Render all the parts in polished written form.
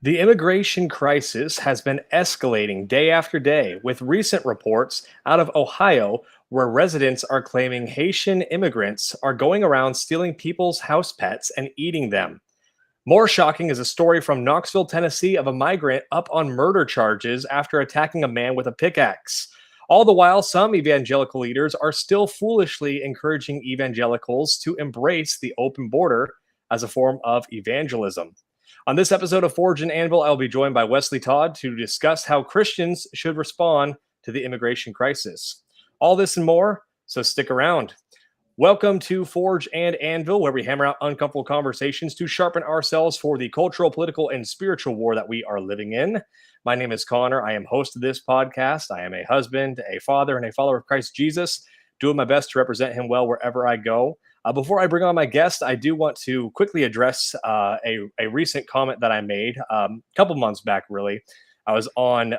The immigration crisis has been escalating day after day, with recent reports out of Ohio where residents are claiming Haitian immigrants are going around stealing people's house pets and eating them. More shocking is a story from Knoxville, Tennessee, of a migrant up on murder charges after attacking a man with a pickaxe. All the while, some evangelical leaders are still foolishly encouraging evangelicals to embrace the open border as a form of evangelism. On this episode of Forge and Anvil, I'll be joined by Wesley Todd to discuss how Christians should respond to the immigration crisis. All this and more, so stick around. Welcome to Forge and Anvil, where we hammer out uncomfortable conversations to sharpen ourselves for the cultural, political, and spiritual war that we are living in. My name is Connor. I am host of this podcast. I am a husband, a father, and a follower of Christ Jesus, doing my best to represent him well wherever I go. Before I bring on my guest, I do want to quickly address a recent comment that I made a couple months back, really. I was on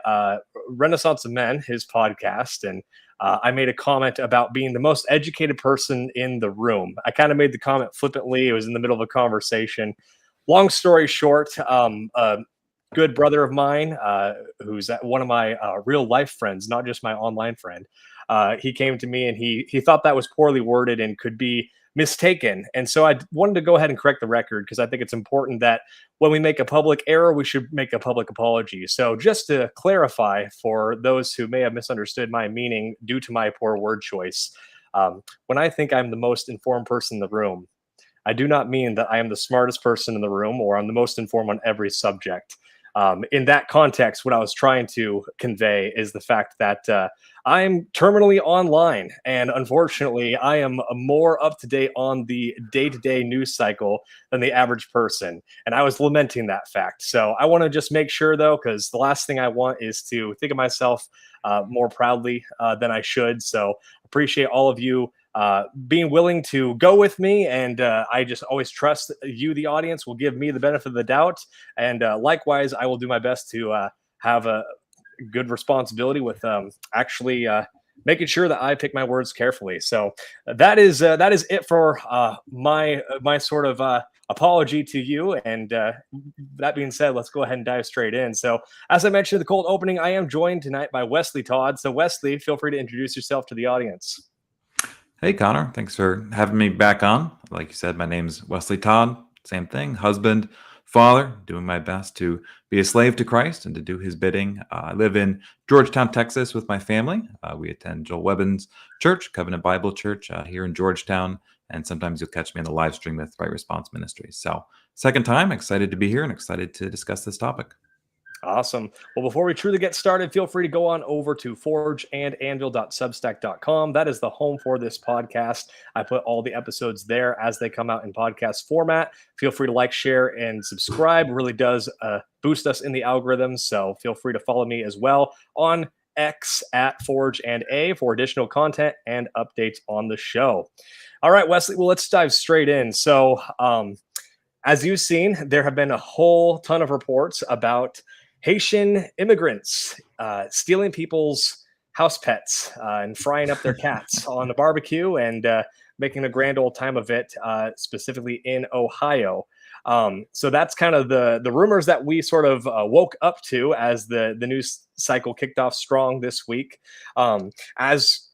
Renaissance of Men, his podcast, and I made a comment about being the most educated person in the room. I kind of made the comment flippantly. It was in the middle of a conversation. Long story short, a good brother of mine, who's one of my real life friends, not just my online friend, he came to me and he thought that was poorly worded and could be mistaken. And so I wanted to go ahead and correct the record because I think it's important that when we make a public error, we should make a public apology. So just to clarify for those who may have misunderstood my meaning due to my poor word choice, when I think I'm the most informed person in the room, I do not mean that I am the smartest person in the room or I'm the most informed on every subject. In that context, what I was trying to convey is the fact that I'm terminally online, and unfortunately, I am more up to date on the day-to-day news cycle than the average person. And I was lamenting that fact. So I want to just make sure, though, because the last thing I want is to think of myself more proudly than I should. So appreciate all of you being willing to go with me. And I just always trust you, the audience, will give me the benefit of the doubt. And likewise, I will do my best to have a good responsibility with actually making sure that I pick my words carefully. So that is it for my sort of apology to you. And that being said, let's go ahead and dive straight in. So as I mentioned in the cold opening, I am joined tonight by Wesley Todd. So Wesley, feel free to introduce yourself to the audience. Hey, Connor. Thanks for having me back on. Like you said, my name's Wesley Todd. Same thing, husband, father, doing my best to be a slave to Christ and to do his bidding. I live in Georgetown, Texas with my family. We attend Joel Webbin's church, Covenant Bible Church here in Georgetown. And sometimes you'll catch me on the live stream with Right Response Ministries. So second time, excited to be here and excited to discuss this topic. Awesome. Well, before we truly get started, feel free to go on over to forgeandanvil.substack.com. That is the home for this podcast. I put all the episodes there as they come out in podcast format. Feel free to like, share, and subscribe. It really does boost us in the algorithms. So feel free to follow me as well on X at Forge and A for additional content and updates on the show. All right, Wesley, well, let's dive straight in. So as you've seen, there have been a whole ton of reports about Haitian immigrants stealing people's house pets and frying up their cats on the barbecue and making a grand old time of it, specifically in Ohio. So that's kind of the rumors that we sort of woke up to as the news cycle kicked off strong this week. As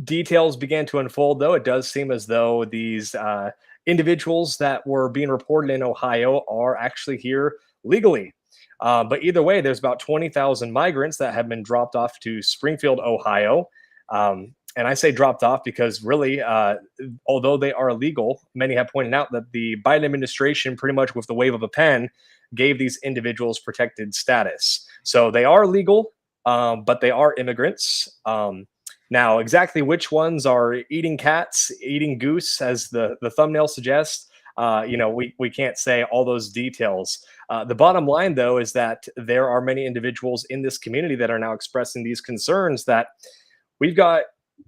details began to unfold, though, it does seem as though these individuals that were being reported in Ohio are actually here legally. But either way, there's about 20,000 migrants that have been dropped off to Springfield, Ohio. And I say dropped off because really, although they are illegal, many have pointed out that the Biden administration pretty much with the wave of a pen gave these individuals protected status. So they are legal, but they are immigrants. Now, exactly which ones are eating cats, eating goose, as the thumbnail suggests, we can't say all those details. The bottom line, though, is that there are many individuals in this community that are now expressing these concerns that we've got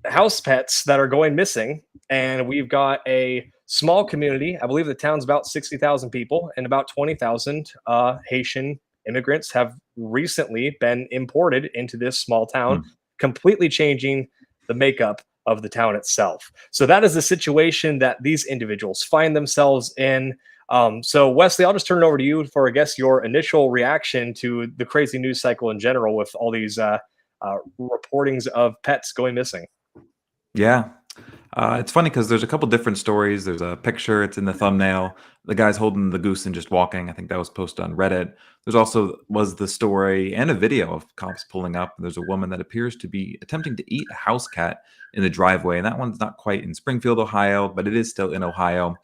house pets that are going missing, and we've got a small community. I believe the town's about 60,000 people, and about 20,000 Haitian immigrants have recently been imported into this small town, completely changing the makeup of the town itself. So that is the situation that these individuals find themselves in. So, Wesley, I'll just turn it over to you for, I guess, your initial reaction to the crazy news cycle in general with all these reportings of pets going missing. Yeah. It's funny because there's a couple different stories. There's a picture, it's in the thumbnail. The guy's holding the goose and just walking. I think that was posted on Reddit. There's also was the story and a video of cops pulling up. There's a woman that appears to be attempting to eat a house cat in the driveway. And that one's not quite in Springfield, Ohio, but it is still in Ohio.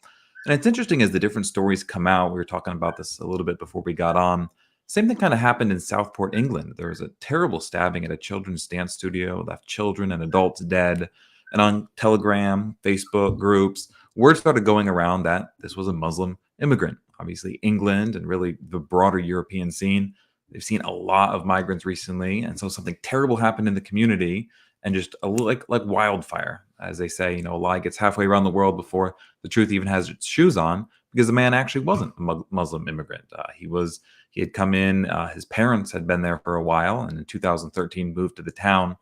And it's interesting as the different stories come out. We were talking about this a little bit before we got on. Same thing kind of happened in Southport, England. There was a terrible stabbing at a children's dance studio, left children and adults dead. And on Telegram, Facebook groups, word started going around that this was a Muslim immigrant. Obviously, England and really the broader European scene, they've seen a lot of migrants recently. And so something terrible happened in the community and just a little like wildfire, as they say, a lie gets halfway around the world before the truth even has its shoes on, because the man actually wasn't a Muslim immigrant. He had come in, his parents had been there for a while, and in 2013 moved to the town.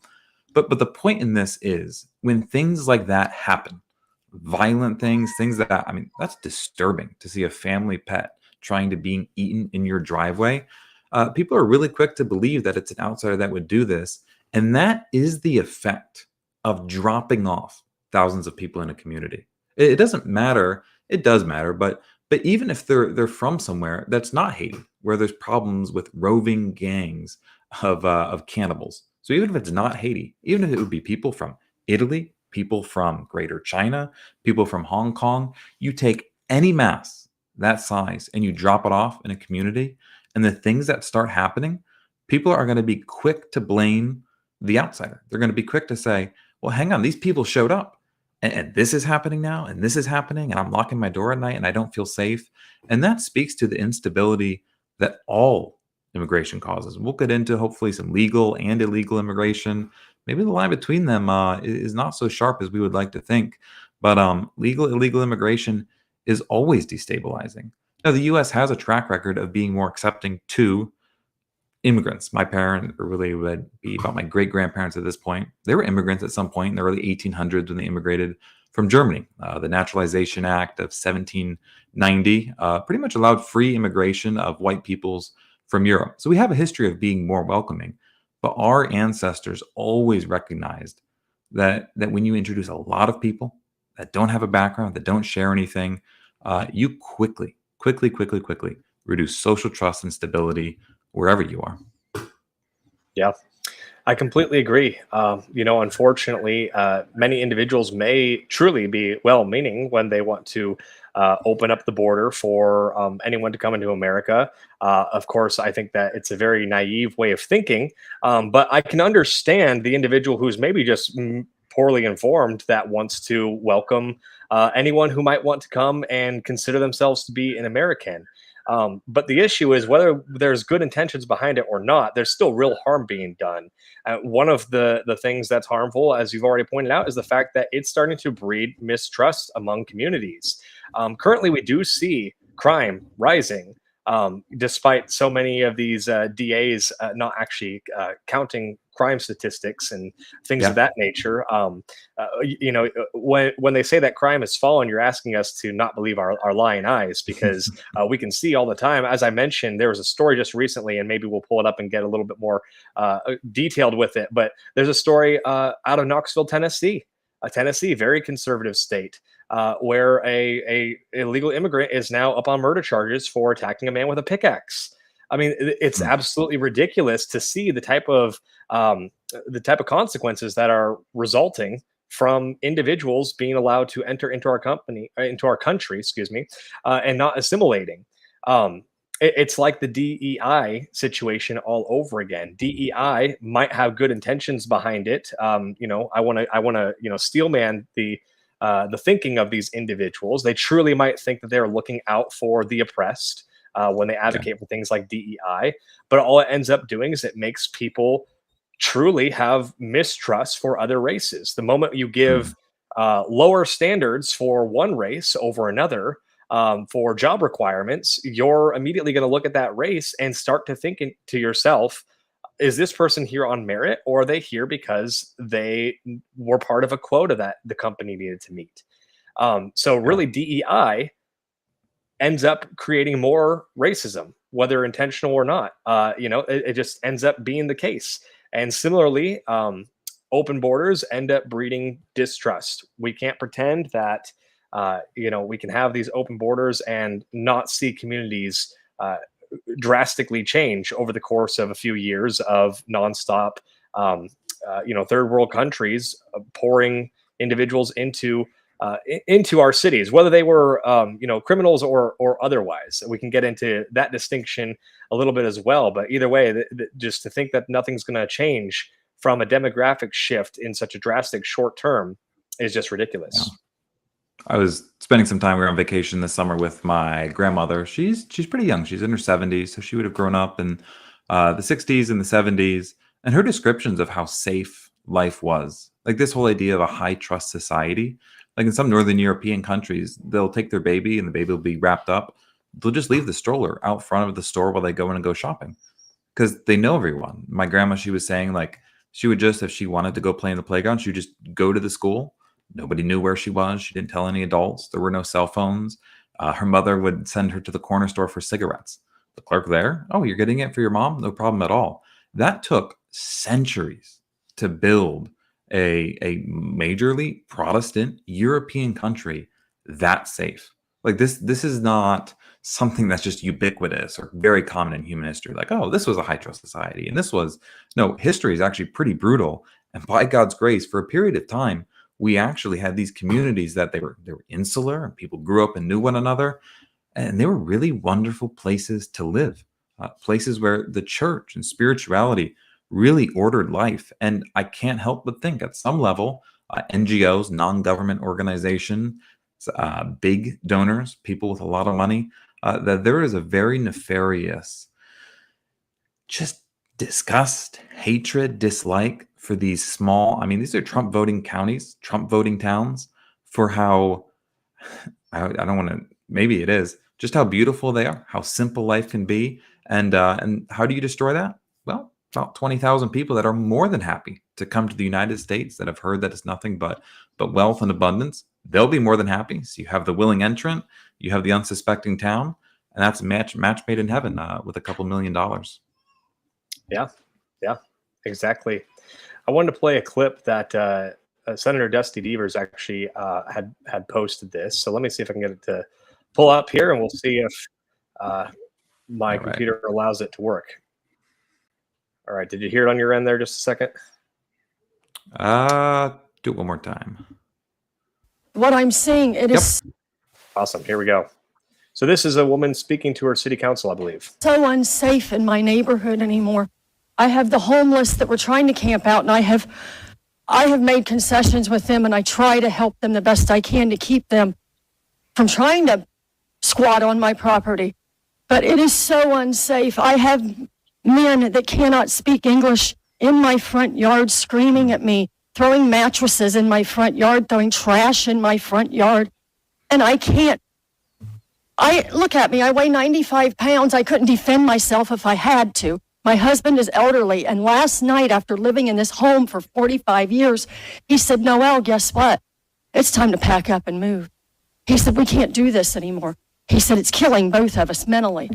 But the point in this is when things like that happen, violent things that, I mean, that's disturbing to see a family pet trying to be eaten in your driveway. People are really quick to believe that it's an outsider that would do this. And that is the effect of dropping off thousands of people in a community. It doesn't matter. It does matter, but even if they're from somewhere that's not Haiti, where there's problems with roving gangs of cannibals. So even if it's not Haiti, even if it would be people from Italy, people from Greater China, people from Hong Kong, you take any mass that size and you drop it off in a community, and the things that start happening, people are going to be quick to blame the outsider. They're going to be quick to say, well, hang on, these people showed up and this is happening now, and this is happening, and I'm locking my door at night and I don't feel safe. And that speaks to the instability that all immigration causes. We'll get into hopefully some legal and illegal immigration. Maybe the line between them is not so sharp as we would like to think, but legal, illegal immigration is always destabilizing. Now, the U.S. has a track record of being more accepting to immigrants. My parents, or really would be about my great grandparents at this point, they were immigrants at some point in the early 1800s when they immigrated from Germany. The Naturalization Act of 1790 pretty much allowed free immigration of white peoples from Europe. So we have a history of being more welcoming, but our ancestors always recognized that when you introduce a lot of people that don't have a background, that don't share anything, you quickly reduce social trust and stability wherever you are. Yeah, I completely agree. Unfortunately, many individuals may truly be well-meaning when they want to open up the border for anyone to come into America. Of course, I think that it's a very naive way of thinking, but I can understand the individual who's maybe just poorly informed that wants to welcome anyone who might want to come and consider themselves to be an American. But the issue is whether there's good intentions behind it or not, there's still real harm being done. One of the things that's harmful, as you've already pointed out, is the fact that it's starting to breed mistrust among communities. Currently, we do see crime rising, despite so many of these DAs not actually counting crime statistics and things of Yeah. that nature. When they say that crime has fallen, you're asking us to not believe our lying eyes, because we can see all the time. As I mentioned, there was a story just recently, and maybe we'll pull it up and get a little bit more detailed with it. But there's a story out of Knoxville, Tennessee, very conservative state, where a illegal immigrant is now up on murder charges for attacking a man with a pickaxe. I mean, it's Hmm. absolutely ridiculous to see the type of consequences that are resulting from individuals being allowed to enter into into our country, excuse me, and not assimilating. It's like the DEI situation all over again. DEI might have good intentions behind it. I want to, steelman the thinking of these individuals. They truly might think that they're looking out for the oppressed when they Yeah. advocate for things like DEI. But all it ends up doing is it makes people truly have mistrust for other races. The moment you Hmm. give lower standards for one race over another, for job requirements, you're immediately going to look at that race and start to think to yourself, is this person here on merit, or are they here because they were part of a quota that the company needed to meet? So Yeah. really, DEI ends up creating more racism, whether intentional or not. It just ends up being the case. And similarly, open borders end up breeding distrust. We can't pretend that we can have these open borders and not see communities drastically change over the course of a few years of nonstop, third world countries pouring individuals into our cities, whether they were criminals or otherwise. We can get into that distinction a little bit as well. But either way, just to think that nothing's going to change from a demographic shift in such a drastic short term is just ridiculous. Yeah. I was spending some time. We were on vacation this summer with my grandmother. She's pretty young. She's in her 70s, so she would have grown up in the 60s and the 70s. And her descriptions of how safe life was, like this whole idea of a high trust society, like in some Northern European countries, they'll take their baby and the baby will be wrapped up. They'll just leave the stroller out front of the store while they go in and go shopping because they know everyone. My grandma, she was saying like she would just, if she wanted to go play in the playground, she would just go to the school. Nobody knew where she was. She didn't tell any adults. There were no cell phones. Her mother would send her to the corner store for cigarettes. The clerk there, oh, you're getting it for your mom? No problem at all. That took centuries to build a majorly Protestant European country that safe. Like this is not something that's just ubiquitous or very common in human history. Like, oh, this was a high trust society. And no, history is actually pretty brutal. And by God's grace, for a period of time, we actually had these communities that they were insular and people grew up and knew one another. And they were really wonderful places to live, places where the church and spirituality really ordered life. And I can't help but think at some level, NGOs, non-government organization, big donors, people with a lot of money, that there is a very nefarious, just disgust, hatred, dislike for these small, I mean, these are Trump voting counties, Trump voting towns, for how, I don't want to, maybe it is, just how beautiful they are, how simple life can be. And how do you destroy that? Well, about 20,000 people that are more than happy to come to the United States that have heard that it's nothing but wealth and abundance. They'll be more than happy. So you have the willing entrant, you have the unsuspecting town, and that's a match made in heaven with a couple $1 million. Yeah, exactly. I wanted to play a clip that Senator Dusty Deevers actually had posted this. So let me see if I can get it to pull up here, and we'll see if my computer allows it to work. All right. Did you hear it on your end there? Just a second. Do it one more time. What I'm saying, it is awesome. Here we go. So this is a woman speaking to her city council, I believe. So unsafe in my neighborhood anymore. I have the homeless that were trying to camp out, and I have made concessions with them, and I try to help them the best I can to keep them from trying to squat on my property. But it is so unsafe. I have men that cannot speak English in my front yard screaming at me, throwing mattresses in my front yard, throwing trash in my front yard. And I can't. Look at me, I weigh 95 pounds. I couldn't defend myself if I had to. My husband is elderly, and last night, after living in this home for 45 years, he said, Noelle, guess what? It's time to pack up and move. He said, we can't do this anymore. He said, it's killing both of us mentally.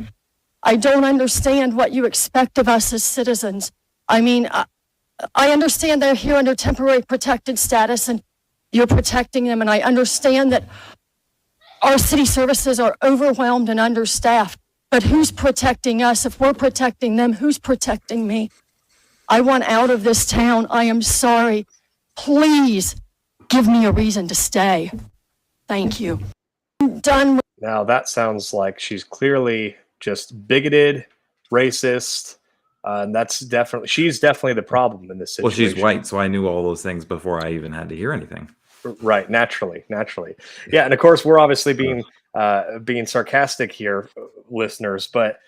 I don't understand what you expect of us as citizens. I mean, I understand they're here under temporary protected status, and you're protecting them, and I understand that our city services are overwhelmed and understaffed. But who's protecting us? If we're protecting them, who's protecting me? I want out of this town. I am sorry. Please give me a reason to stay. Thank you. I'm done with— Now that sounds like she's clearly just bigoted, racist. And she's definitely the problem in this situation. Well, she's white, so I knew all those things before I even had to hear anything. Right, naturally. Yeah, and of course we're obviously being sarcastic here, listeners, but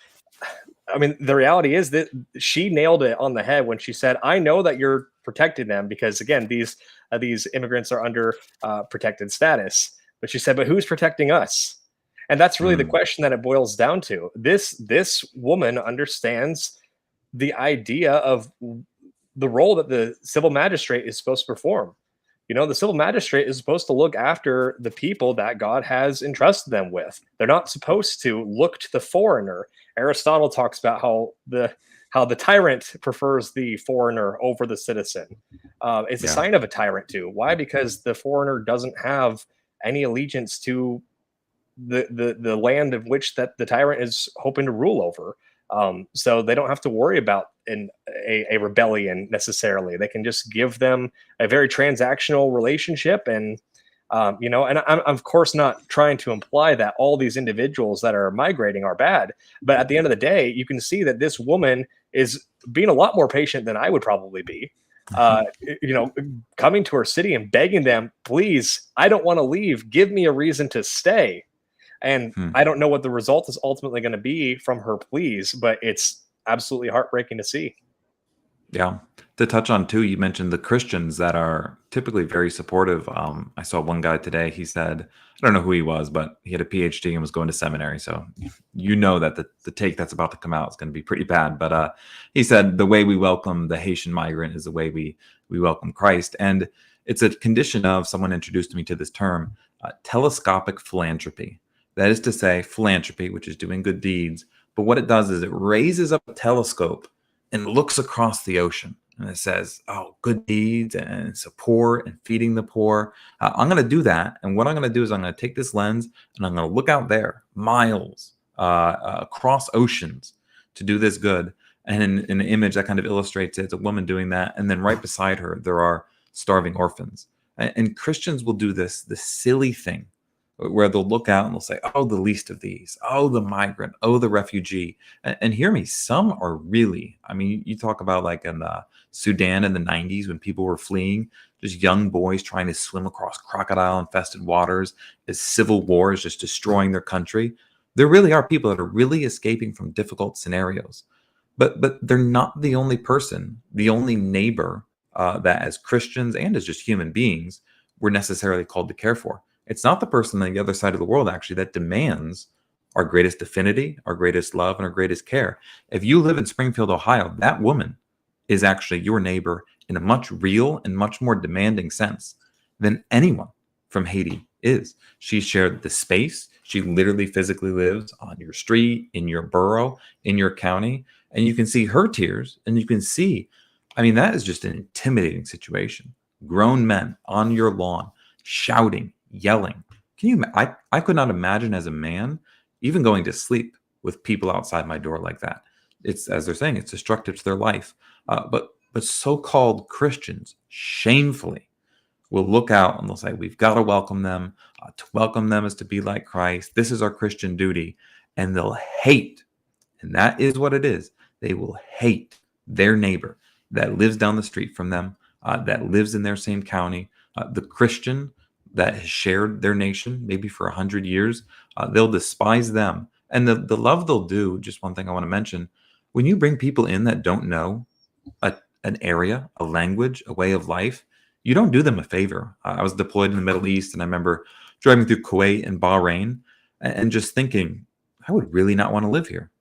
I mean the reality is that she nailed it on the head when she said, I know that you're protecting them because again these immigrants are under protected status, but she said, but who's protecting us? And that's really the question that it boils down to. This woman understands the idea of the role that the civil magistrate is supposed to perform. The civil magistrate is supposed to look after the people that God has entrusted them with. They're not supposed to look to the foreigner. Aristotle talks about how the tyrant prefers the foreigner over the citizen. It's a Yeah. sign of a tyrant too. Why? Because the foreigner doesn't have any allegiance to the land of which that the tyrant is hoping to rule over. So they don't have to worry about a rebellion necessarily. They can just give them a very transactional relationship, and and I'm of course not trying to imply that all these individuals that are migrating are bad, but at the end of the day, you can see that this woman is being a lot more patient than I would probably be. Uh, Coming to her city and begging them, please, I don't want to leave. Give me a reason to stay. And Hmm. I don't know what the result is ultimately going to be from her pleas, but it's absolutely heartbreaking to see. Yeah. To touch on too, you mentioned the Christians that are typically very supportive. I saw one guy today. He said, I don't know who he was, but he had a PhD and was going to seminary. So you know that the take that's about to come out is going to be pretty bad. But he said the way we welcome the Haitian migrant is the way we welcome Christ, and it's a condition of, someone introduced me to this term, telescopic philanthropy. That is to say, philanthropy, which is doing good deeds, but what it does is it raises up a telescope and looks across the ocean, and it says, oh, good deeds and support and feeding the poor. I'm going to do that. And what I'm going to do is I'm going to take this lens and I'm going to look out there miles across oceans to do this good. And in an image that kind of illustrates it, it's a woman doing that. And then right beside her, there are starving orphans. And Christians will do this silly thing where they'll look out and they'll say, oh, the least of these, oh, the migrant, oh, the refugee. And hear me, some are really, I mean, you talk about like in Sudan in the 90s when people were fleeing, just young boys trying to swim across crocodile-infested waters as civil war is just destroying their country. There really are people that are really escaping from difficult scenarios. But they're not the only person, the only neighbor that as Christians and as just human beings, we're necessarily called to care for. It's not the person on the other side of the world, actually, that demands our greatest affinity, our greatest love, and our greatest care. If you live in Springfield, Ohio, that woman is actually your neighbor in a much real and much more demanding sense than anyone from Haiti is. She shared the space. She literally physically lives on your street, in your borough, in your county, and you can see her tears, and you can see, I mean, that is just an intimidating situation. Grown men on your lawn shouting, yelling. Can you? I could not imagine as a man even going to sleep with people outside my door like that. It's, as they're saying, it's destructive to their life. But so-called Christians shamefully will look out and they'll say, we've got to welcome them. To welcome them is to be like Christ. This is our Christian duty. And they'll hate, and that is what it is. They will hate their neighbor that lives down the street from them, that lives in their same county, the Christian that has shared their nation maybe for 100 years. They'll despise them. And the love they'll do, just one thing I want to mention, when you bring people in that don't know an area, a language, a way of life, you don't do them a favor. I was deployed in the Middle East, and I remember driving through Kuwait and Bahrain and just thinking, I would really not want to live here.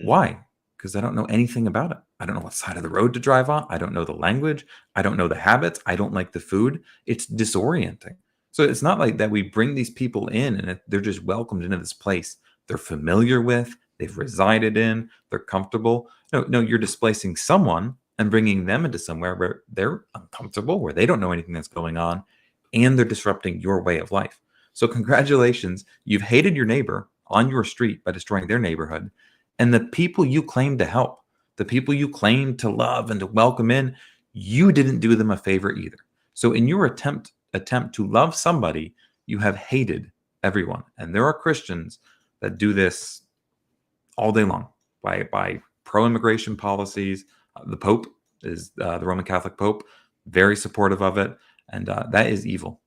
Why? Because I don't know anything about it. I don't know what side of the road to drive on. I don't know the language. I don't know the habits. I don't like the food. It's disorienting. So it's not like that we bring these people in and they're just welcomed into this place they're familiar with, they've resided in, they're comfortable. No, you're displacing someone and bringing them into somewhere where they're uncomfortable, where they don't know anything that's going on, and they're disrupting your way of life. So congratulations, you've hated your neighbor on your street by destroying their neighborhood. And the people you claim to help, the people you claim to love and to welcome in, you didn't do them a favor either. So in your attempt to love somebody, you have hated everyone. And there are Christians that do this all day long by pro-immigration policies. The Pope is the Roman Catholic Pope, very supportive of it. And that is evil.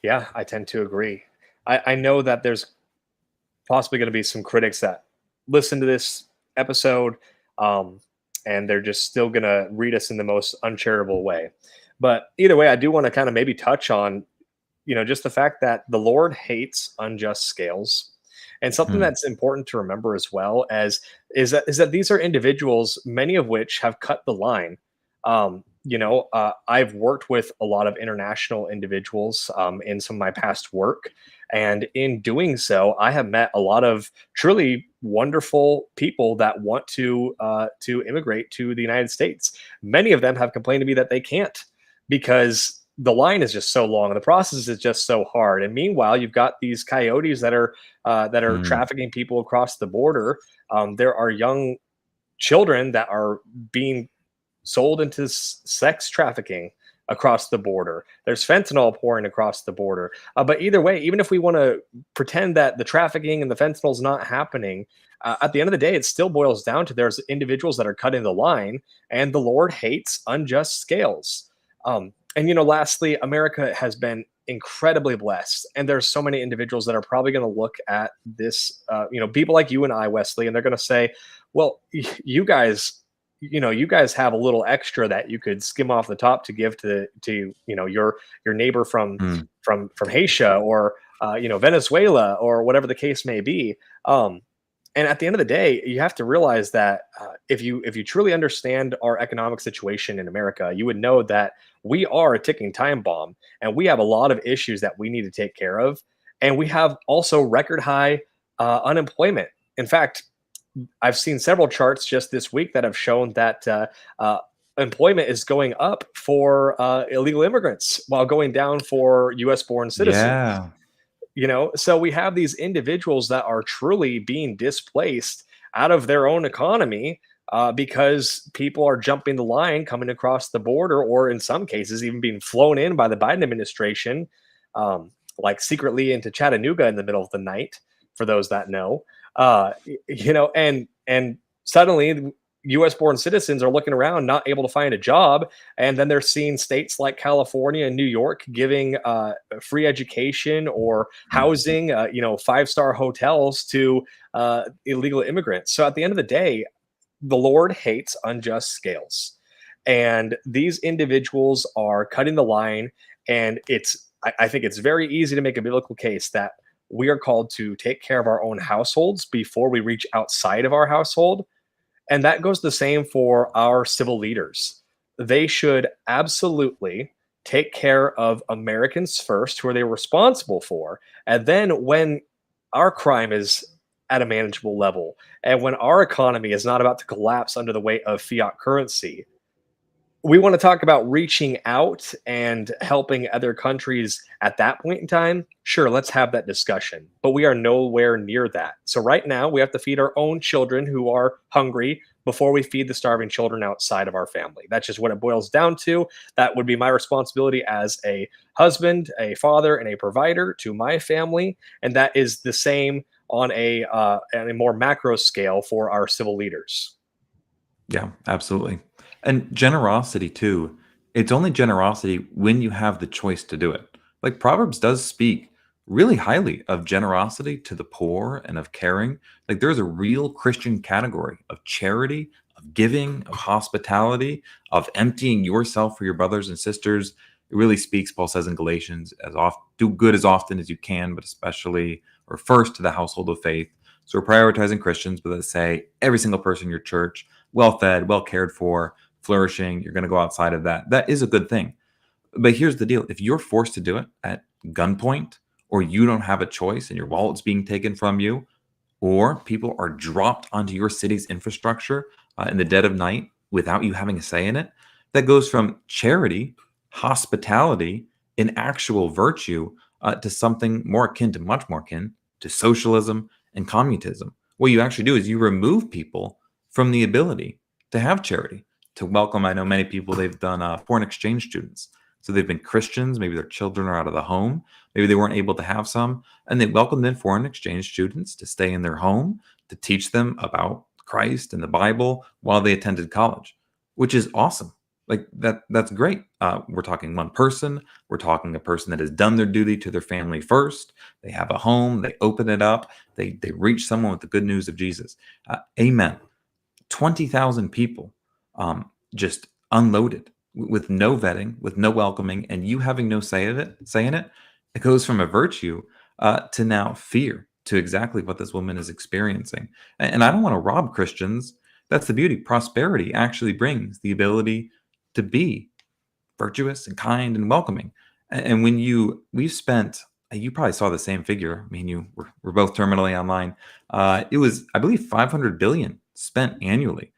Yeah, I tend to agree. I know that there's possibly going to be some critics that listen to this episode and they're just still going to read us in the most uncharitable way. But either way, I do want to kind of maybe touch on, just the fact that the Lord hates unjust scales. And something that's important to remember as well as is that these are individuals, many of which have cut the line. I've worked with a lot of international individuals in some of my past work. And in doing so, I have met a lot of truly wonderful people that want to immigrate to the United States. Many of them have complained to me that they can't because the line is just so long and the process is just so hard. And meanwhile, you've got these coyotes that are Mm. trafficking people across the border. There are young children that are being sold into sex trafficking across the border. There's fentanyl pouring across the border. But either way, even if we want to pretend that the trafficking and the fentanyl is not happening, at the end of the day, it still boils down to there's individuals that are cutting the line, and the Lord hates unjust scales. And lastly, America has been incredibly blessed, and there's so many individuals that are probably going to look at this, people like you and I, Wesley, and they're going to say, "Well, you guys have a little extra that you could skim off the top to give to your neighbor from Mm. Haiti or Venezuela or whatever the case may be." And at the end of the day, you have to realize that if you truly understand our economic situation in America, you would know that we are a ticking time bomb, and we have a lot of issues that we need to take care of, and we have also record high unemployment. In fact, I've seen several charts just this week that have shown that employment is going up for illegal immigrants while going down for U.S. born citizens. Yeah. So we have these individuals that are truly being displaced out of their own economy because people are jumping the line coming across the border, or in some cases, even being flown in by the Biden administration, like secretly into Chattanooga in the middle of the night, for those that know. And suddenly US born citizens are looking around, not able to find a job. And then they're seeing states like California and New York giving free education or housing, five-star hotels to illegal immigrants. So at the end of the day, the Lord hates unjust scales. And these individuals are cutting the line. And I think it's very easy to make a biblical case that we are called to take care of our own households before we reach outside of our household. And that goes the same for our civil leaders. They should absolutely take care of Americans first, who are they responsible for. And then when our crime is at a manageable level, and when our economy is not about to collapse under the weight of fiat currency, we want to talk about reaching out and helping other countries at that point in time. Sure, let's have that discussion, but we are nowhere near that. So right now we have to feed our own children who are hungry before we feed the starving children outside of our family. That's just what it boils down to. That would be my responsibility as a husband, a father, and a provider to my family. And that is the same on a more macro scale for our civil leaders. Yeah, absolutely. And generosity too. It's only generosity when you have the choice to do it. Like Proverbs does speak really highly of generosity to the poor and of caring. Like there's a real Christian category of charity, of giving, of hospitality, of emptying yourself for your brothers and sisters. It really speaks, Paul says in Galatians, as oft do good as often as you can, but especially or first to the household of faith. So we're prioritizing Christians, but let's say every single person in your church, well fed, well cared for, flourishing, you're going to go outside of that. That is a good thing. But here's the deal. If you're forced to do it at gunpoint, or you don't have a choice and your wallet's being taken from you, or people are dropped onto your city's infrastructure in the dead of night without you having a say in it, that goes from charity, hospitality, and actual virtue to something more akin to, much more akin to socialism and communism. What you actually do is you remove people from the ability to have charity, to welcome. I know many people, they've done foreign exchange students. So they've been Christians, maybe their children are out of the home, maybe they weren't able to have some, and they welcomed in foreign exchange students to stay in their home, to teach them about Christ and the Bible while they attended college, which is awesome. Like that's great. We're talking one person. We're talking a person that has done their duty to their family first. They have a home. They open it up. They reach someone with the good news of Jesus. Amen. 20,000 people just unloaded with no vetting, with no welcoming, and you having no say in it. It goes from a virtue to now fear, to exactly what this woman is experiencing. And I don't want to rob Christians. That's the beauty. Prosperity actually brings the ability to be virtuous and kind and welcoming. And we've spent, you probably saw the same figure. I mean, we're both terminally online. It was, I believe, 500 billion spent annually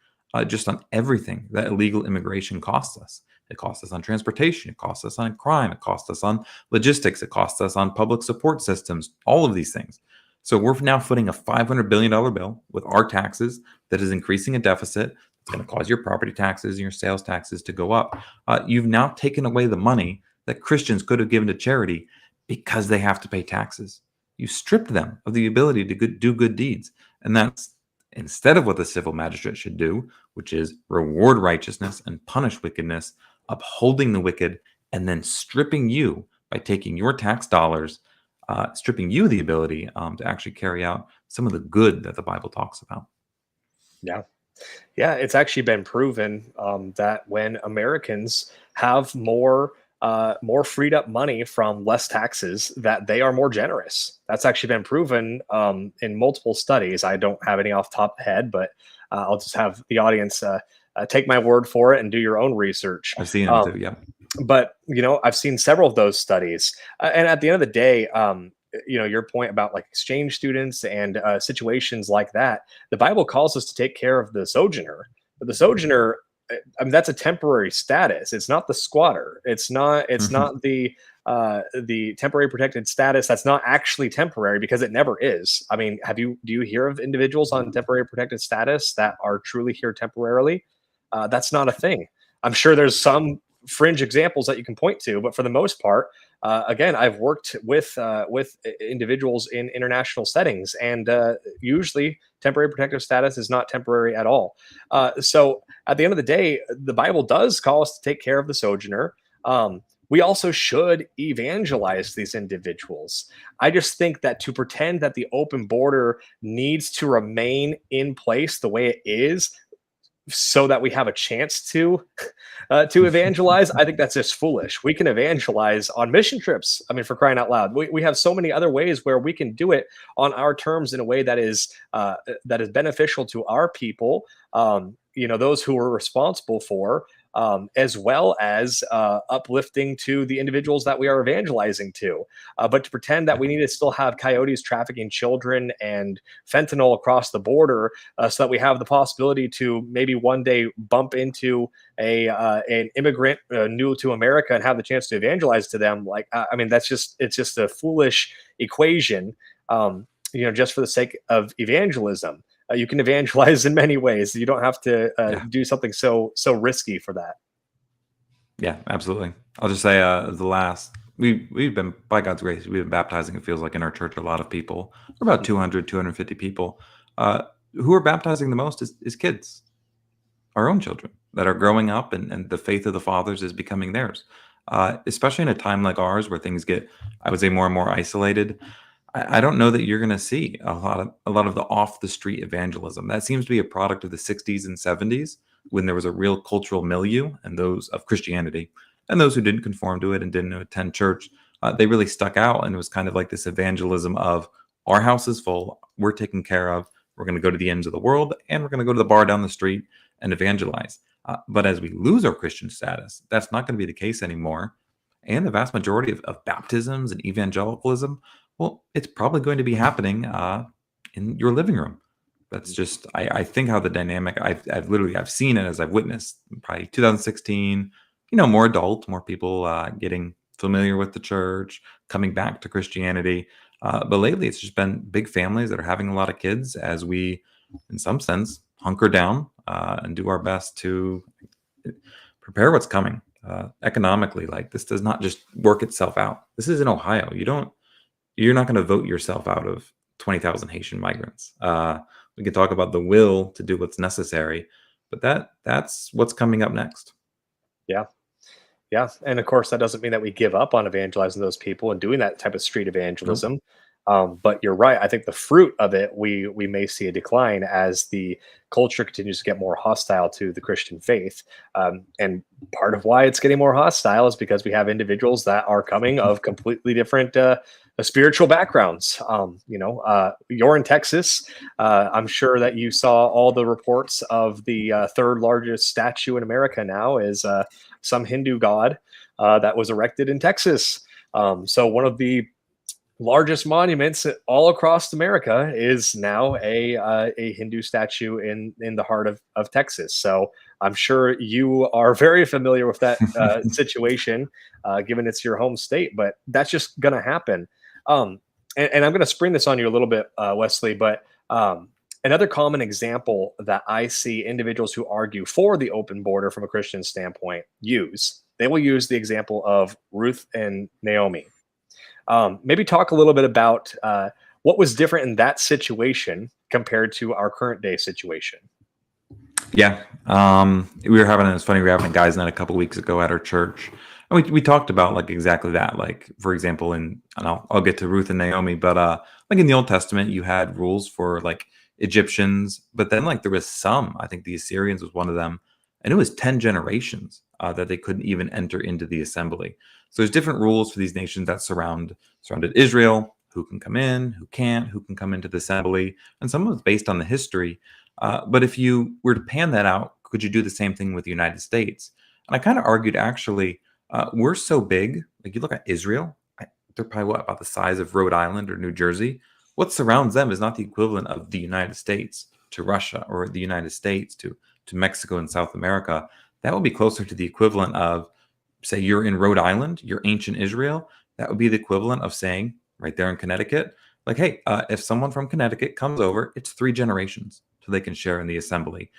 just on everything that illegal immigration costs us. It costs us on transportation. It costs us on crime. It costs us on logistics. It costs us on public support systems, all of these things. So we're now footing a $500 billion bill with our taxes that is increasing a deficit. It's going to cause your property taxes and your sales taxes to go up. You've now taken away the money that Christians could have given to charity because they have to pay taxes. You stripped them of the ability to do good deeds. And that's instead of what the civil magistrate should do, which is reward righteousness and punish wickedness, upholding the wicked, and then stripping you by taking your tax dollars, stripping you the ability to actually carry out some of the good that the Bible talks about. Yeah. Yeah, it's actually been proven that when Americans have more freed up money from less taxes, that they are more generous. That's actually been proven in multiple studies. I don't have any off the top of the head, but I'll just have the audience take my word for it and do your own research. I've seen them too, yeah. But I've seen several of those studies, and at the end of the day, your point about like exchange students and situations like that, the Bible calls us to take care of the sojourner. But the sojourner, I mean, that's a temporary status. It's not the squatter. It's not the temporary protected status. That's not actually temporary, because it never is. I mean, do you hear of individuals on temporary protected status that are truly here temporarily? That's not a thing. I'm sure there's some fringe examples that you can point to, but for the most part, again, I've worked with individuals in international settings, and usually temporary protective status is not temporary at all. So at the end of the day, the Bible does call us to take care of the sojourner. We also should evangelize these individuals. I just think that to pretend that the open border needs to remain in place the way it is, so that we have a chance to evangelize, I think that's just foolish. We can evangelize on mission trips. I mean, for crying out loud, we have so many other ways where we can do it on our terms in a way that is beneficial to our people. Those who we're responsible for, as well as uplifting to the individuals that we are evangelizing to. But to pretend that we need to still have coyotes trafficking children and fentanyl across the border, so that we have the possibility to maybe one day bump into an immigrant new to America and have the chance to evangelize to them, I mean, it's just a foolish equation. Just for the sake of evangelism. You can evangelize in many ways. You don't have to do something so risky for that. Yeah, absolutely. I'll just say we've been, by God's grace, we've been baptizing, it feels like, in our church, a lot of people. We're about 250 people. Who are baptizing the most is kids, our own children that are growing up, and the faith of the fathers is becoming theirs. Especially in a time like ours where things get, I would say, more and more isolated. I don't know that you're going to see a lot of the off the street evangelism. That seems to be a product of the 60s and 70s, when there was a real cultural milieu, and those of Christianity, and those who didn't conform to it and didn't attend church, they really stuck out. And it was kind of like this evangelism of, our house is full, we're taken care of, we're going to go to the ends of the world, and we're going to go to the bar down the street and evangelize. But as we lose our Christian status, that's not going to be the case anymore. And the vast majority of baptisms and evangelicalism, well, it's probably going to be happening in your living room. That's just, I think, how the dynamic, I've seen it as I've witnessed. Probably 2016, more adult, more people getting familiar with the church, coming back to Christianity. But lately, it's just been big families that are having a lot of kids, as we, in some sense, hunker down and do our best to prepare what's coming economically. Like, this does not just work itself out. This is in Ohio. You're not going to vote yourself out of 20,000 Haitian migrants. We can talk about the will to do what's necessary, but that's what's coming up next. Yeah. Yeah. And of course, that doesn't mean that we give up on evangelizing those people and doing that type of street evangelism. But you're right. I think the fruit of it, we may see a decline as the culture continues to get more hostile to the Christian faith. And part of why it's getting more hostile is because we have individuals that are coming of completely different spiritual backgrounds. You're in Texas. I'm sure that you saw all the reports of the third largest statue in America now is some Hindu god. that was erected in Texas. So one of the largest monuments all across America is now a Hindu statue in the heart of Texas. So I'm sure you are very familiar with that situation, given it's your home state. But that's just going to happen. And I'm going to spring this on you a little bit, Wesley. But another common example that I see individuals who argue for the open border from a Christian standpoint they will use the example of Ruth and Naomi. Maybe talk a little bit about what was different in that situation compared to our current day situation. Yeah. We were having a guys night a couple weeks ago at our church. And we talked about like exactly that. Like, for example, and I'll get to Ruth and Naomi, but like in the Old Testament, you had rules for like Egyptians, but then like there was some, I think the Assyrians was one of them, and it was 10 generations that they couldn't even enter into the assembly. So there's different rules for these nations that surrounded Israel, who can come in, who can't, who can come into the assembly. And some of it's based on the history. But if you were to pan that out, could you do the same thing with the United States? And I kind of argued, actually, we're so big. Like you look at Israel, they're probably about the size of Rhode Island or New Jersey. What surrounds them is not the equivalent of the United States to Russia, or the United States to Mexico and South America. That would be closer to the equivalent of, say, you're in Rhode Island, you're ancient Israel. That would be the equivalent of saying right there in Connecticut, like, hey, if someone from Connecticut comes over, it's 3 generations so they can share in the assembly.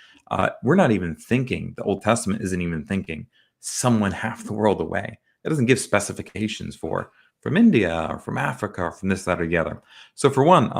We're not even thinking, the Old Testament isn't even thinking someone half the world away. It doesn't give specifications from India or from Africa or from this, that, or the other. So for one,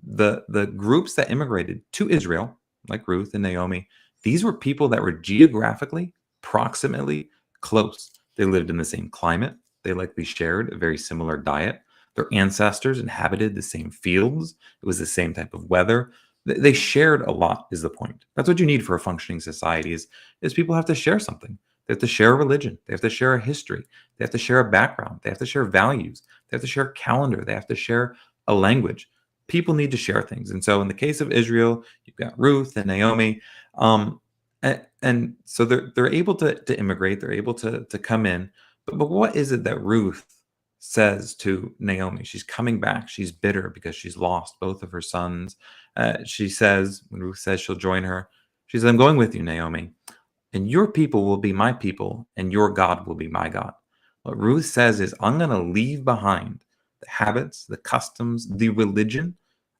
the groups that immigrated to Israel, like Ruth and Naomi, these were people that were geographically, proximately close. They lived in the same climate. They likely shared a very similar diet. Their ancestors inhabited the same fields. It was the same type of weather. They shared a lot, is the point. That's what you need for a functioning society is people have to share something. They have to share a religion. They have to share a history. They have to share a background. They have to share values. They have to share a calendar. They have to share a language. People need to share things. And so in the case of Israel, you've got Ruth and Naomi. And so they're able to immigrate. They're able to come in. But what is it that Ruth says to Naomi? She's coming back. She's bitter because she's lost both of her sons. She says, when Ruth says she'll join her, she says, I'm going with you, Naomi, and your people will be my people, and your God will be my God. What Ruth says is, I'm going to leave behind the habits, the customs, the religion.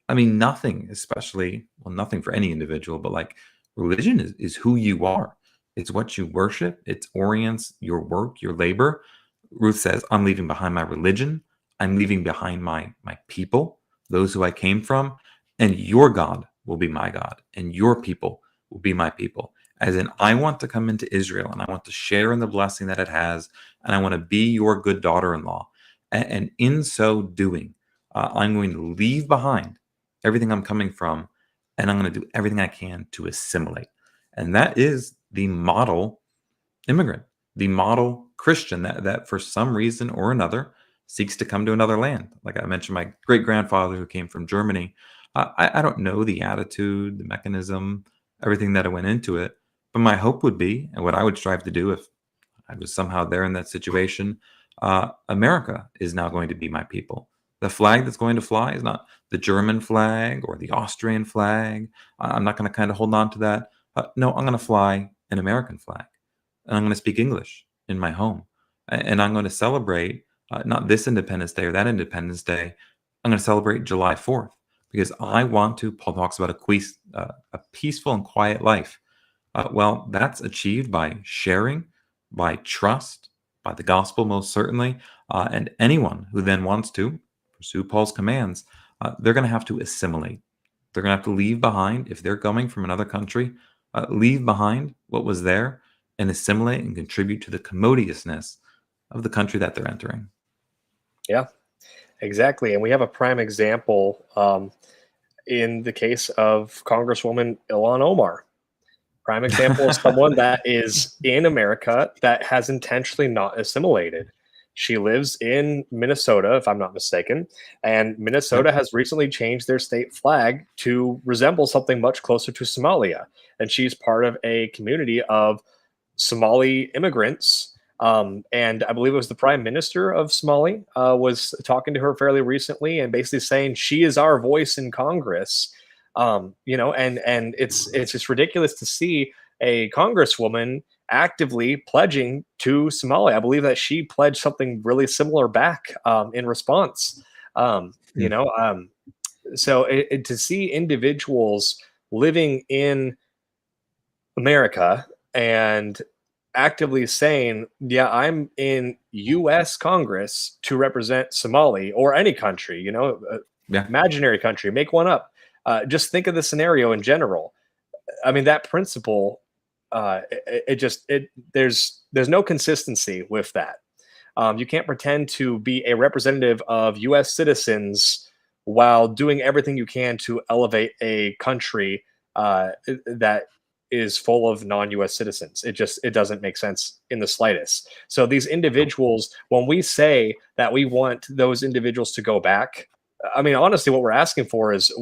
I mean, nothing, especially, well, nothing for any individual, but like religion is who you are. It's what you worship. It orients your work, your labor. Ruth says, I'm leaving behind my religion. I'm leaving behind my people, those who I came from, and your God will be my God, and your people will be my people. As in, I want to come into Israel, and I want to share in the blessing that it has, and I want to be your good daughter-in-law. And in so doing, I'm going to leave behind everything I'm coming from, and I'm going to do everything I can to assimilate. And that is the model immigrant, the model Christian that for some reason or another seeks to come to another land. Like I mentioned, my great-grandfather who came from Germany, I don't know the attitude, the mechanism, everything that went into it, but my hope would be, and what I would strive to do if I was somehow there in that situation, America is now going to be my people. The flag that's going to fly is not the German flag or the Austrian flag. I'm not going to kind of hold on to that. No, I'm going to fly an American flag. And I'm going to speak English in my home. And I'm going to celebrate not this Independence Day or that Independence Day. I'm going to celebrate July 4th because I want to, Paul talks about a peaceful and quiet life. Well, that's achieved by sharing, by trust, by the gospel, most certainly. And anyone who then wants to pursue Paul's commands, they're going to have to assimilate. They're going to have to leave behind, if they're coming from another country, leave behind what was there and assimilate and contribute to the commodiousness of the country that they're entering. Yeah, exactly. And we have a prime example in the case of Congresswoman Ilhan Omar. Prime example of someone that is in America that has intentionally not assimilated. She lives in Minnesota, if I'm not mistaken, and Minnesota has recently changed their state flag to resemble something much closer to Somalia. And she's part of a community of Somali immigrants And I believe it was the prime minister of Somalia was talking to her fairly recently and basically saying she is our voice in Congress. And it's just ridiculous to see a congresswoman actively pledging to Somalia. I believe that she pledged something really similar back in response. Um, you Mm. know, um, to see individuals living in America and actively saying, "Yeah, I'm in U.S. Congress to represent Somali or any country, Yeah. imaginary country, make one up." Just think of the scenario in general. I mean, that principle, there's no consistency with that. You can't pretend to be a representative of U.S. citizens while doing everything you can to elevate a country that is full of non-U.S. citizens. It doesn't make sense in the slightest. So these individuals, when we say that we want those individuals to go back, I mean, honestly, what we're asking for is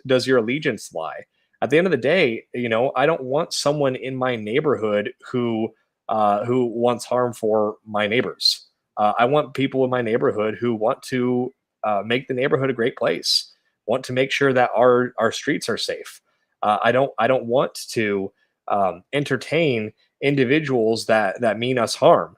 does your allegiance lie? At the end of the day, I don't want someone in my neighborhood who wants harm for my neighbors. I want people in my neighborhood who want to make the neighborhood a great place, want to make sure that our streets are safe. I don't want to entertain individuals that mean us harm.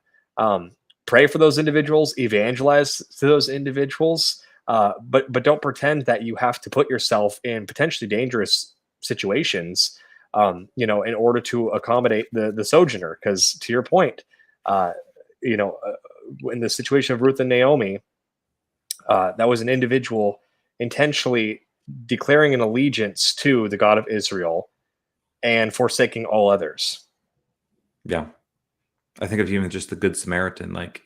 Pray for those individuals, evangelize to those individuals, but don't pretend that you have to put yourself in potentially dangerous situations, in order to accommodate the sojourner. Because to your point, uh, in the situation of Ruth and Naomi, that was an individual intentionally declaring an allegiance to the God of Israel and forsaking all others. Yeah. I think of even just the Good Samaritan, like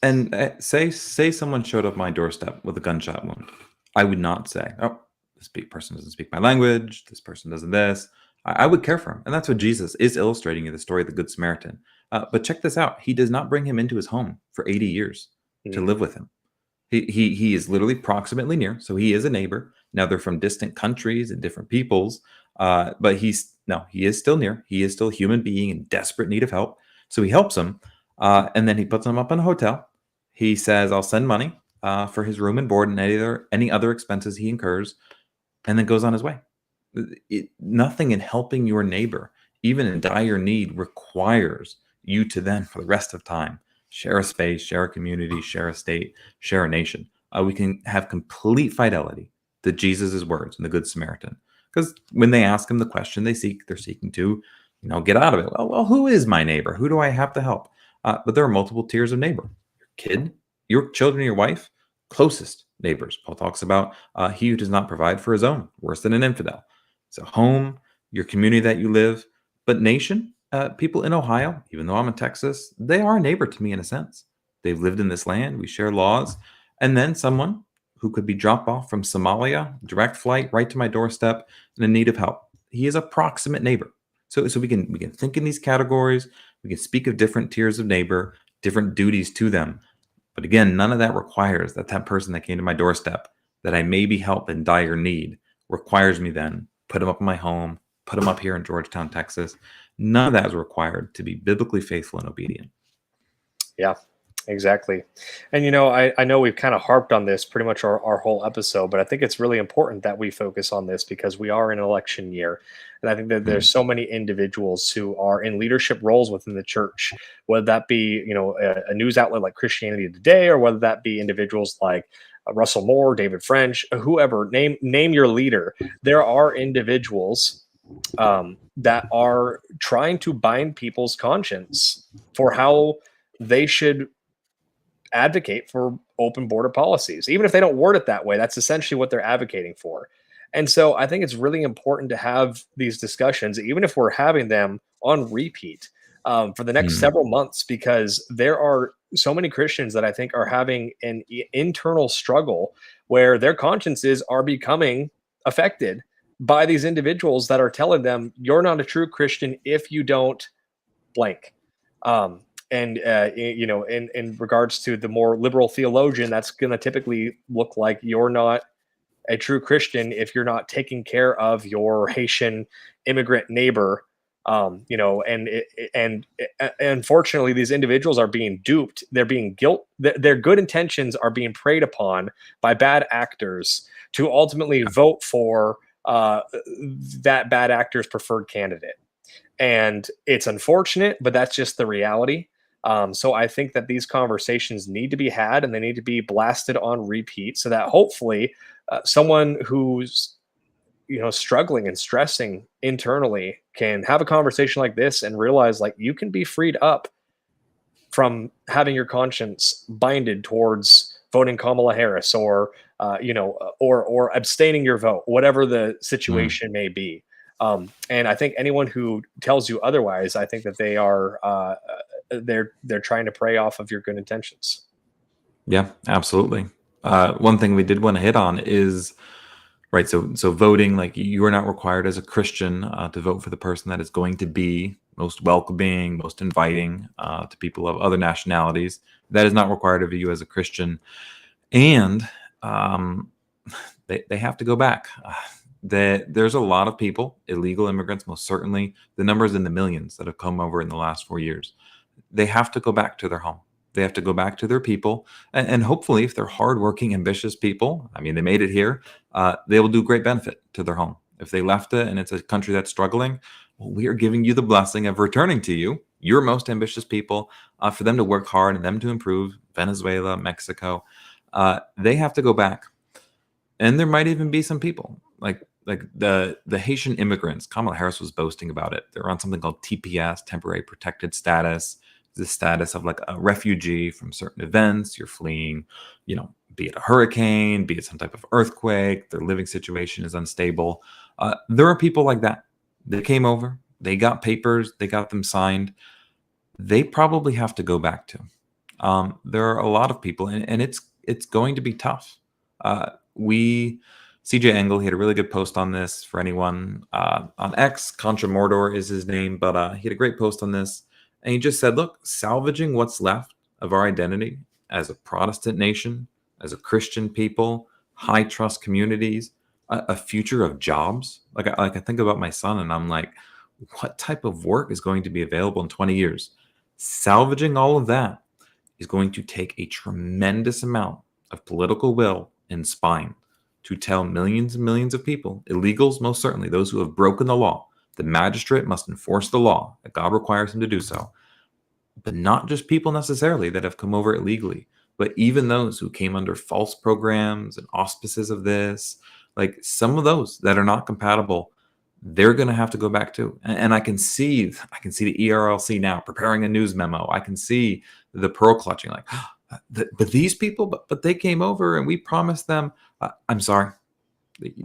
and say someone showed up my doorstep with a gunshot wound. I would not say, "Oh, this person doesn't speak my language. This person doesn't this." I would care for him, and that's what Jesus is illustrating in the story of the Good Samaritan. But check this out: He does not bring him into His home for 80 years to Mm. live with him. He is literally proximately near, so he is a neighbor. Now they're from distant countries and different peoples, but he is still near. He is still a human being in desperate need of help. So he helps him, and then he puts him up in a hotel. He says, "I'll send money for his room and board and any other expenses he incurs," and then goes on his way. Nothing in helping your neighbor, even in dire need, requires you to then, for the rest of time, share a space, share a community, share a state, share a nation. We can have complete fidelity to Jesus' words in the Good Samaritan. Because when they ask him the question they're seeking to, get out of it. Well, who is my neighbor? Who do I have to help? But there are multiple tiers of neighbor. Your kid, your children, your wife, closest neighbors. Paul talks about he who does not provide for his own, worse than an infidel. So home, your community that you live, but nation, people in Ohio, even though I'm in Texas, they are a neighbor to me in a sense. They've lived in this land. We share laws. And then someone who could be dropped off from Somalia, direct flight right to my doorstep in need of help. He is a proximate neighbor. So we can think in these categories. We can speak of different tiers of neighbor, different duties to them. But again, none of that requires that person that came to my doorstep that I maybe help in dire need requires me then put them up in my home, put them up here in Georgetown, Texas. None of that is required to be biblically faithful and obedient. Yeah, exactly. And I know we've kind of harped on this pretty much our whole episode, but I think it's really important that we focus on this because we are in an election year. And I think that there's so many individuals who are in leadership roles within the church, whether that be, a news outlet like Christianity Today, or whether that be individuals like Russell Moore, David French, whoever, name your leader. There are individuals that are trying to bind people's conscience for how they should advocate for open border policies. Even if they don't word it that way, that's essentially what they're advocating for. And so I think it's really important to have these discussions, even if we're having them on repeat for the next several months, because there are so many Christians that I think are having an internal struggle where their consciences are becoming affected by these individuals that are telling them, you're not a true Christian if you don't blank. And in regards to the more liberal theologian, that's going to typically look like you're not a true Christian if you're not taking care of your Haitian immigrant neighbor And unfortunately, these individuals are being duped. They're being their good intentions are being preyed upon by bad actors to ultimately vote for that bad actor's preferred candidate. And it's unfortunate, but that's just the reality. So I think that these conversations need to be had, and they need to be blasted on repeat, so that hopefully someone who's struggling and stressing internally can have a conversation like this and realize, like, you can be freed up from having your conscience binded towards voting Kamala Harris, or or abstaining your vote, whatever the situation may be. And I think anyone who tells you otherwise, I think that they are they're trying to prey off of your good intentions. Yeah, absolutely. One thing we did want to hit on is right. So voting, like, you are not required as a Christian to vote for the person that is going to be most welcoming, most inviting to people of other nationalities. That is not required of you as a Christian, and they have to go back. There's a lot of people, illegal immigrants, most certainly. The numbers in the millions that have come over in the last 4 years. They have to go back to their home. They have to go back to their people, and hopefully, if they're hardworking, ambitious people, I mean, they made it here, they will do great benefit to their home. If they left it and it's a country that's struggling, well, we are giving you the blessing of returning to you, your most ambitious people, for them to work hard and them to improve. Venezuela, Mexico, they have to go back, and there might even be some people like the Haitian immigrants. Kamala Harris was boasting about it. They're on something called TPS, temporary protected status. The status of like a refugee from certain events. You're fleeing, be it a hurricane, be it some type of earthquake, their living situation is unstable. There are people like that. They came over, they got papers, they got them signed. They probably have to go back to. There are a lot of people, and it's going to be tough. CJ Engel, he had a really good post on this for anyone on X. Contra Mordor is his name, but he had a great post on this. And he just said, look, salvaging what's left of our identity as a Protestant nation, as a Christian people, high trust communities, a future of jobs. Like I think about my son, and I'm like, what type of work is going to be available in 20 years? Salvaging all of that is going to take a tremendous amount of political will and spine to tell millions and millions of people, illegals most certainly, those who have broken the law. The magistrate must enforce the law, that God requires him to do so. But not just people necessarily that have come over illegally, but even those who came under false programs and auspices of this, like some of those that are not compatible, they're going to have to go back to. And I can see the ERLC now preparing a news memo. I can see the pearl clutching, like, but these people, but they came over and we promised them. I'm sorry,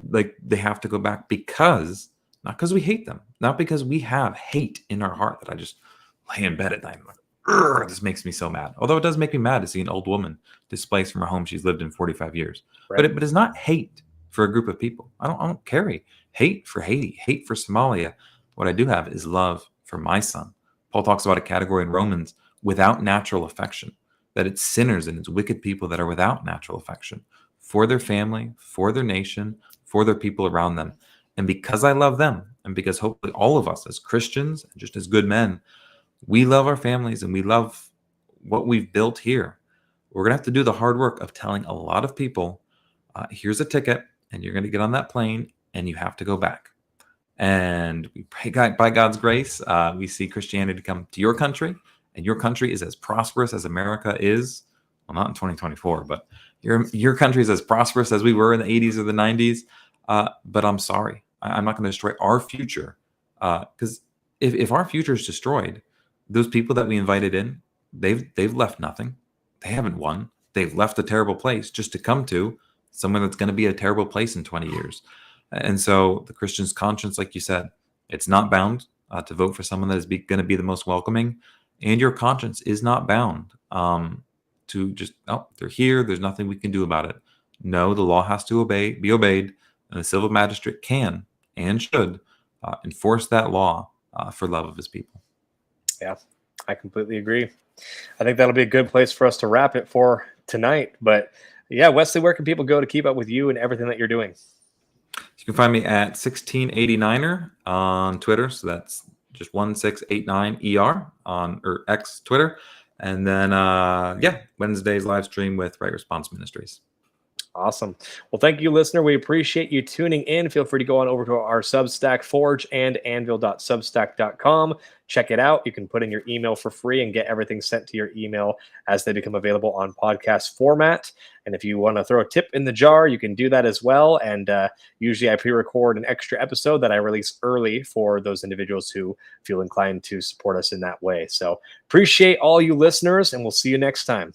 like they have to go back because. Not because we hate them, not because we have hate in our heart that I just lay in bed at night and I'm like, this makes me so mad. Although it does make me mad to see an old woman displaced from a home she's lived in 45 years. Right. But it's not hate for a group of people. I don't carry hate for Haiti, hate for Somalia. What I do have is love for my son. Paul talks about a category in Romans without natural affection, that it's sinners and it's wicked people that are without natural affection for their family, for their nation, for their people around them. And because I love them, and because hopefully all of us as Christians, just as good men, we love our families and we love what we've built here, we're going to have to do the hard work of telling a lot of people, here's a ticket, and you're going to get on that plane, and you have to go back. And we pray God, by God's grace, we see Christianity come to your country, and your country is as prosperous as America is. Well, not in 2024, but your country is as prosperous as we were in the 80s or the 90s. But I'm sorry. I'm not going to destroy our future, because if our future is destroyed, those people that we invited in, they've left nothing. They haven't won. They've left a terrible place just to come to somewhere that's going to be a terrible place in 20 years. And so the Christian's conscience, like you said, it's not bound to vote for someone that is going to be the most welcoming, and your conscience is not bound to just, they're here, there's nothing we can do about it. No, the law has to be obeyed, and the civil magistrate can and should enforce that law for love of his people. Yeah, I completely agree. I think that'll be a good place for us to wrap it for tonight. But yeah, Wesley, where can people go to keep up with you and everything that you're doing? You can find me at 1689er on Twitter. So that's just 1689ER on or X Twitter. And then, Wednesday's live stream with Right Response Ministries. Awesome. Well, thank you, listener. We appreciate you tuning in. Feel free to go on over to our Substack, forgeandanvil.substack.com. Check it out. You can put in your email for free and get everything sent to your email as they become available on podcast format. And if you want to throw a tip in the jar, you can do that as well. And usually I pre-record an extra episode that I release early for those individuals who feel inclined to support us in that way. So appreciate all you listeners, and we'll see you next time.